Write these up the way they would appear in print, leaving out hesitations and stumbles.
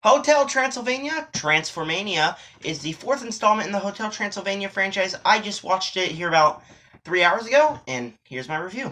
Hotel Transylvania, Transformania, is the fourth installment in the Hotel Transylvania franchise. I just watched it here about 3 hours ago, and here's my review.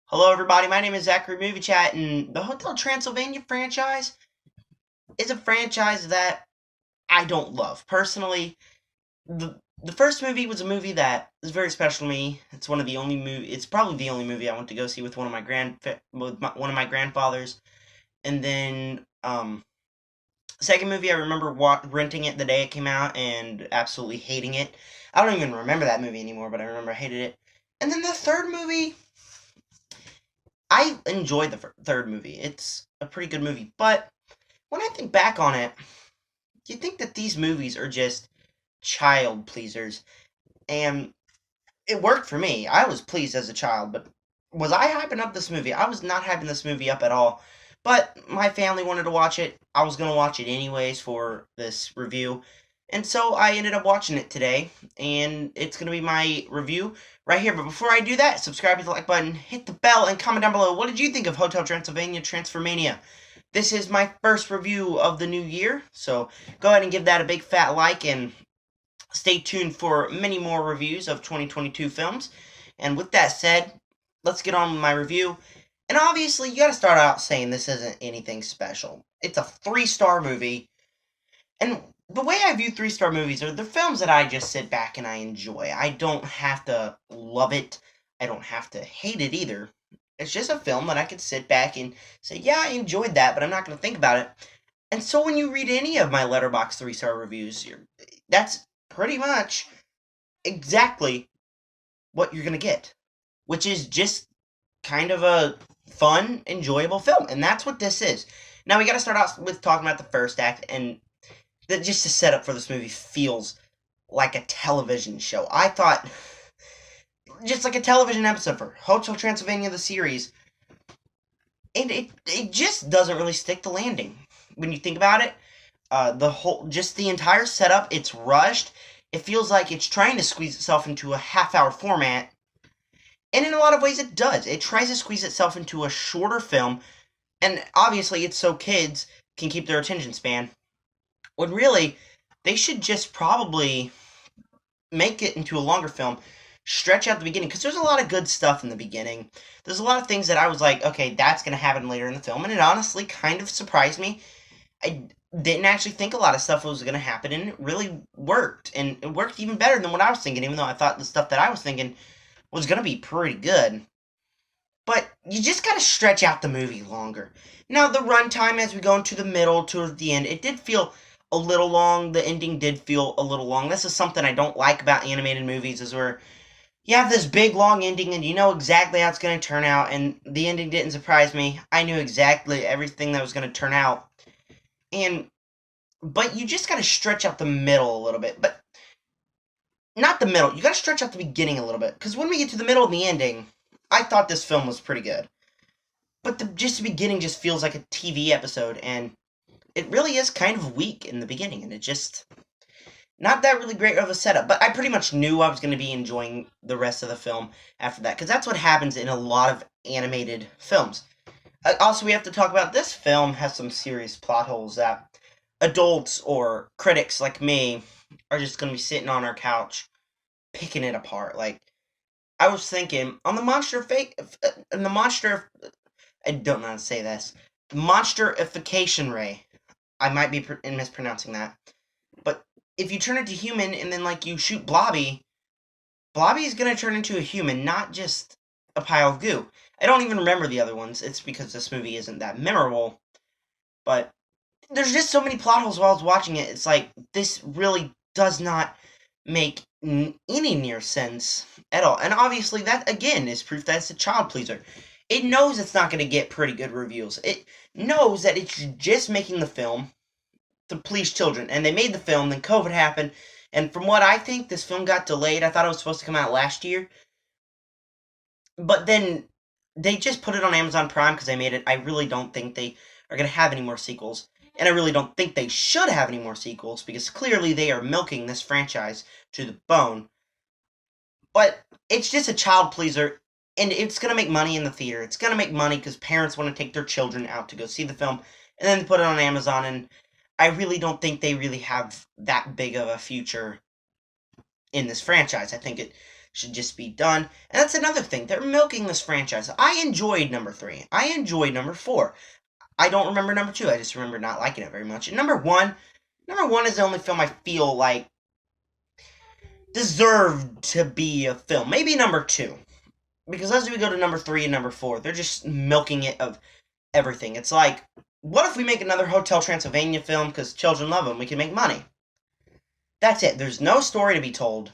Hello everybody, my name is Zachary Movie Chat, and the Hotel Transylvania franchise is a franchise that I don't love. Personally, the first movie was a movie that is very special to me. It's one of the only it's probably the only movie I went to go see with one of my grandfathers. And then second movie, I remember renting it the day it came out and absolutely hating it. I don't even remember that movie anymore, but I remember I hated it. And then the third movie, I enjoyed the third movie. It's a pretty good movie, but when I think back on it, you think that these movies are just child pleasers, and it worked for me. I was pleased as a child, but was I hyping up this movie? I was not hyping this movie up at all, but my family wanted to watch it. I was going to watch it anyways for this review, and so I ended up watching it today, and it's going to be my review right here. But before I do that, subscribe, hit the like button, hit the bell, and comment down below, what did you think of Hotel Transylvania Transformania? This is my first review of the new year, so go ahead and give that a big fat like, and stay tuned for many more reviews of 2022 films. And with that said, let's get on with my review. And obviously, you gotta start out saying this isn't anything special. It's a 3-star movie. And the way I view 3-star movies are the films that I just sit back and I enjoy. I don't have to love it. I don't have to hate it either. It's just a film that I can sit back and say, yeah, I enjoyed that, but I'm not going to think about it. And so when you read any of my Letterboxd 3-star reviews, that's pretty much exactly what you're going to get, which is just kind of a fun, enjoyable film, and that's what this is. Now, we got to start out with talking about the first act, and just the setup for this movie feels like a television show. I thought, just like a television episode for Hotel Transylvania, the series, and it just doesn't really stick the landing. When you think about it, the entire setup, it's rushed. It feels like it's trying to squeeze itself into a half-hour format, and in a lot of ways it does. It tries to squeeze itself into a shorter film, and obviously it's so kids can keep their attention span, when really, they should just probably make it into a longer film, stretch out the beginning, because there's a lot of good stuff in the beginning. There's a lot of things that I was like, okay, that's going to happen later in the film, and it honestly kind of surprised me. I didn't actually think a lot of stuff was going to happen, and it really worked, and it worked even better than what I was thinking, even though I thought the stuff that I was thinking was going to be pretty good. But you just got to stretch out the movie longer. Now, the runtime as we go into the middle towards the end, it did feel a little long. The ending did feel a little long. This is something I don't like about animated movies, is where you have this big, long ending, and you know exactly how it's going to turn out, and the ending didn't surprise me. I knew exactly everything that was going to turn out. But you just got to stretch out the middle a little bit. But not the middle. You got to stretch out the beginning a little bit. Because when we get to the middle of the ending, I thought this film was pretty good. But the beginning just feels like a TV episode, and it really is kind of weak in the beginning, and it just not that really great of a setup. But I pretty much knew I was going to be enjoying the rest of the film after that, because that's what happens in a lot of animated films. Also, we have to talk about this film has some serious plot holes that adults or critics like me are just going to be sitting on our couch picking it apart. Like, I was thinking, on the I don't know how to say this, monsterification ray, I might be mispronouncing that, but if you turn it to human and then, like, you shoot Blobby is going to turn into a human, not just a pile of goo. I don't even remember the other ones. It's because this movie isn't that memorable, but there's just so many plot holes while I was watching it. It's like, this really does not make any near sense at all. And obviously, that, again, is proof that it's a child pleaser. It knows it's not going to get pretty good reviews. It knows that it's just making the film to please children. And they made the film, then COVID happened, and from what I think, this film got delayed. I thought it was supposed to come out last year. But then they just put it on Amazon Prime because they made it. I really don't think they are going to have any more sequels. And I really don't think they should have any more sequels, because clearly they are milking this franchise to the bone. But it's just a child pleaser And it's going to make money in the theater. It's going to make money because parents want to take their children out to go see the film, and then put it on Amazon, and I really don't think they really have that big of a future in this franchise. I think it should just be done. And that's another thing. They're milking this franchise. I enjoyed number 3. I enjoyed number 4. I don't remember number 2. I just remember not liking it very much. And number 1 is the only film I feel like deserved to be a film. Maybe number 2. Because as we go to number 3 and number 4, they're just milking it of everything. It's like, what if we make another Hotel Transylvania film because children love them? We can make money. That's it. There's no story to be told.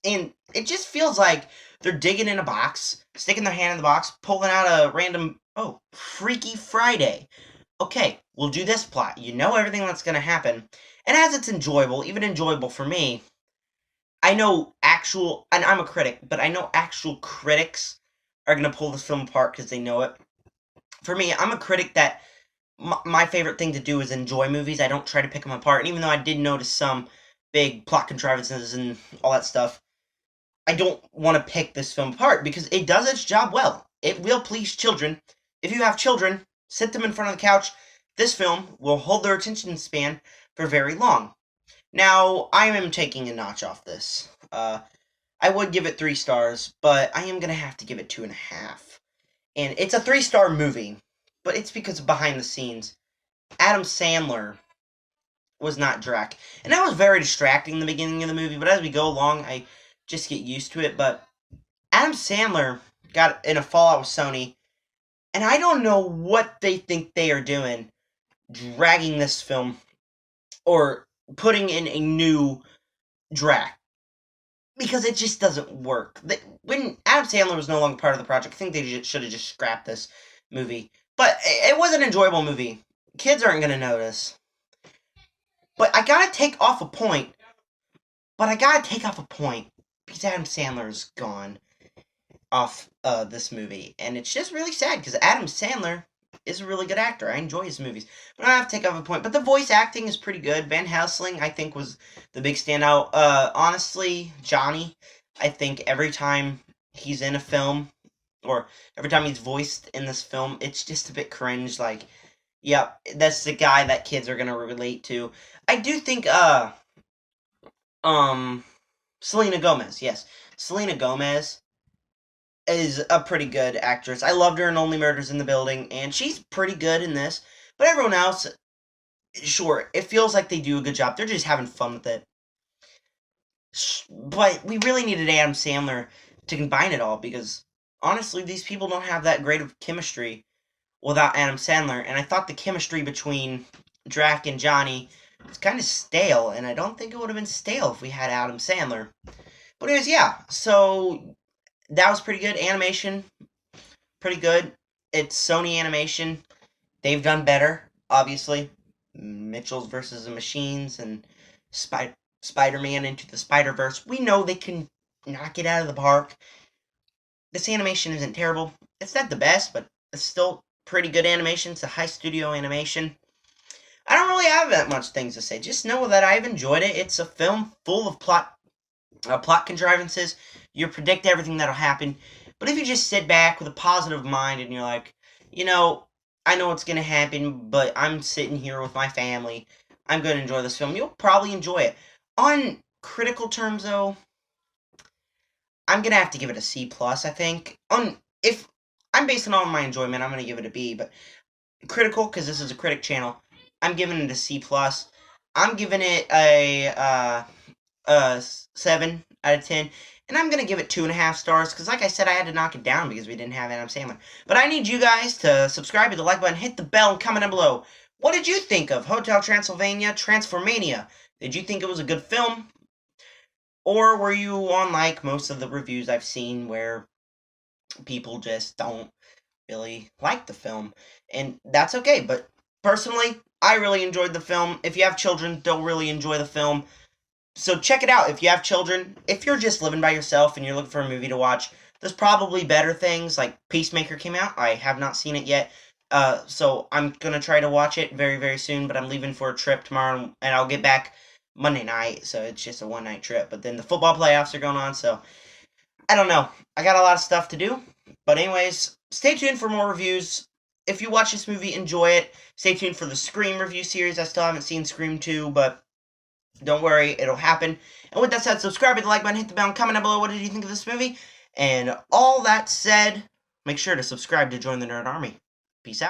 And it just feels like they're digging in a box, sticking their hand in the box, pulling out a random, Freaky Friday. Okay, we'll do this plot. You know everything that's going to happen. And as it's enjoyable, even enjoyable for me, I know and I'm a critic, but I know actual critics are going to pull this film apart because they know it. For me, I'm a critic that my favorite thing to do is enjoy movies. I don't try to pick them apart. And even though I did notice some big plot contrivances and all that stuff, I don't want to pick this film apart because it does its job well. It will please children. If you have children, sit them in front of the couch. This film will hold their attention span for very long. Now, I am taking a notch off this. I would give it 3 stars, but I am going to have to give it 2.5. And it's a 3-star movie, but it's because of behind the scenes. Adam Sandler was not Drac. And that was very distracting in the beginning of the movie, but as we go along, I just get used to it. But Adam Sandler got in a fallout with Sony, and I don't know what they think they are doing, dragging this film, or putting in a new Drac. Because it just doesn't work. When Adam Sandler was no longer part of the project, I think they should have just scrapped this movie. But it was an enjoyable movie. Kids aren't going to notice. But I gotta take off a point. Because Adam Sandler is gone off this movie. And it's just really sad because Adam Sandler is a really good actor. I enjoy his movies. But I have to take off a point. But the voice acting is pretty good. Van Helsing, I think, was the big standout. Honestly, Johnny, I think every time he's in a film, or every time he's voiced in this film, it's just a bit cringe. Like, yep, that's the guy that kids are going to relate to. I do think, Selena Gomez, yes. Selena Gomez is a pretty good actress. I loved her in Only Murders in the Building, and she's pretty good in this. But everyone else, sure, it feels like they do a good job. They're just having fun with it. But we really needed Adam Sandler to combine it all, because honestly, these people don't have that great of chemistry without Adam Sandler. And I thought the chemistry between Drac and Johnny was kind of stale, and I don't think it would have been stale if we had Adam Sandler. But anyways, yeah, so that was pretty good. Animation, pretty good. It's Sony Animation. They've done better, obviously. Mitchell's versus the Machines and Spider-Man Into the Spider-Verse. We know they can knock it out of the park. This animation isn't terrible. It's not the best, but it's still pretty good animation. It's a high studio animation. I don't really have that much things to say. Just know that I've enjoyed it. It's a film full of plot contrivances. You predict everything that'll happen. But if you just sit back with a positive mind and you're like, I know what's going to happen, but I'm sitting here with my family. I'm going to enjoy this film. You'll probably enjoy it. On critical terms, though, I'm going to have to give it a C+, I think. If I'm basing it on my enjoyment, I'm going to give it a B. But critical, because this is a critic channel, I'm giving it a C+. I'm giving it a 7 out of 10. And I'm going to give it 2.5 stars, because like I said, I had to knock it down because we didn't have Adam Sandler. But I need you guys to subscribe, hit the like button, hit the bell, and comment down below. What did you think of Hotel Transylvania, Transformania? Did you think it was a good film? Or were you on, like, most of the reviews I've seen where people just don't really like the film? And that's okay, but personally, I really enjoyed the film. If you have children, they'll really enjoy the film. So check it out if you have children. If you're just living by yourself and you're looking for a movie to watch, there's probably better things, like Peacemaker came out. I have not seen it yet. So I'm going to try to watch it very, very soon, but I'm leaving for a trip tomorrow, and I'll get back Monday night, so it's just a one-night trip. But then the football playoffs are going on, so I don't know. I got a lot of stuff to do, But anyways, stay tuned for more reviews. If you watch this movie, enjoy it. Stay tuned for the Scream review series. I still haven't seen Scream 2, but don't worry, it'll happen. And with that said, subscribe, hit the like button, hit the bell, and comment down below what did you think of this movie. And all that said, make sure to subscribe to join the Nerd Army. Peace out.